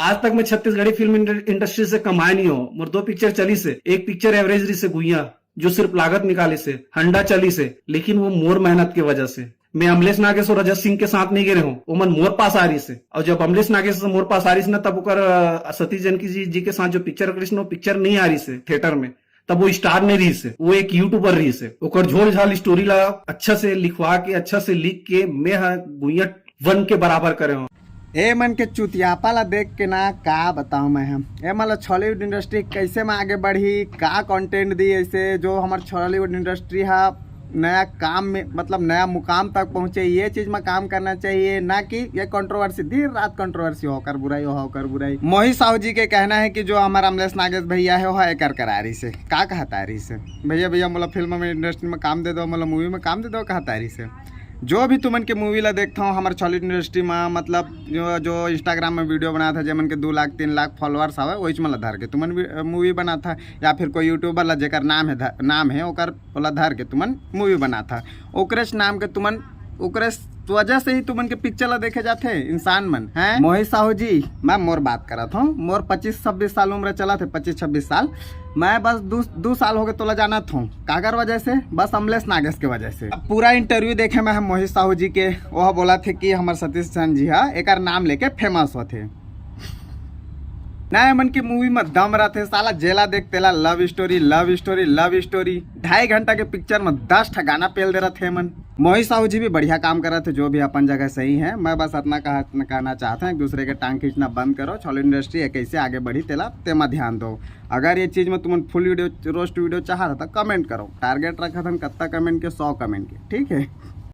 आज तक मैं छत्तीसगढ़ी फिल्म इंडस्ट्री से कमाया नहीं हो। मोर 2 पिक्चर चली से, एक पिक्चर एवरेज रही से गुइया, जो सिर्फ लागत निकाली से, हंडा चली से, लेकिन वो मोर मेहनत की वजह से। मैं अमलेश नागेश और रजत सिंह के साथ नहीं गिरे हूँ, वो मन मोर पास आ रही से। और जब अमलेश नागेश से मोर पास आ रही से ना, तब ओकर सतीश जानकी जी के साथ जो पिक्चर कृष्ण, वो पिक्चर नहीं आ रही से थिएटर में, तब वो स्टार नहीं रही से, वो एक यूट्यूबर रही से। ओकर झोल झाल स्टोरी ला अच्छा से लिखवा के, अच्छा से लिख के मैं गुइया 1 के बराबर करे हूँ। ए मन के चुतियापा ला देख के ना का बताऊं मैं हम। ए मतलब छॉलीवुड इंडस्ट्री कैसे में आगे बढ़ी, का कंटेंट दी ऐसे जो हमारे छॉलीवुड इंडस्ट्री है नया काम में, मतलब नया मुकाम तक पहुंचे। ये चीज में काम करना चाहिए, ना कि ये कंट्रोवर्सी दिन रात कंट्रोवर्सी होकर बुराई होकर बुराई। मोहित साहू जी के कहना है कि जो हमारा अमलेश नागेश भैया है वो है कर करा रही से का कहता रही से, भैया भैया मतलब फिल्म में इंडस्ट्री में काम दे दो, मतलब मूवी में काम दे दो कहता रही से। जो भी तुमन के मूवी ला देखता हूँ हमारे छॉलीवुड इंडस्ट्री में, मतलब जो इंस्टाग्राम में वीडियो बना था जेमन के 2 लाख 3 लाख फॉलोअर्स आवे, वही में धर के तुमन मूवी बना था, या फिर कोई यूट्यूबर ला जेकर नाम है ओकर वाला धर के तुमन मूवी बना था, ओकरेस नाम के तुमन ओकरेस वजह से ही तुमन के पिक्चर ला देखे जाते इंसान मन हैं। मोहित साहू जी मैं मोर बात करा था, मोर 25-26 साल उम्र चला थे, 25-26 साल। मैं बस 2 साल हो गए तोला जाना था कागर वजह से, बस अमलेश नागेश के वजह से। पूरा इंटरव्यू देखे मैं मोहित साहू जी के, वह बोला थे कि हमारे सतीश चंद जी है एक नाम लेके फेमस होते नया मन की मूवी में दम रहते साला। जेला देख तेला love story love story love story, 2.5 घंटा के पिक्चर में 10 गाना पेल दे रहे थे मन। मोहित साहू जी भी बढ़िया काम कर रहे थे, जो भी अपन जगह सही है। मैं बस इतना कहना चाहता हूँ, एक दूसरे के टांग खींचना बंद करो, छॉलीवुड इंडस्ट्री कैसे आगे बढ़ी तेला तेमा ध्यान दो। अगर ये चीज में तुम फुल वीडियो रोस्ट वीडियो चाह रहा था कमेंट करो, टारगेट रखा था कत्ता कमेंट के 100 कमेंट के, ठीक है।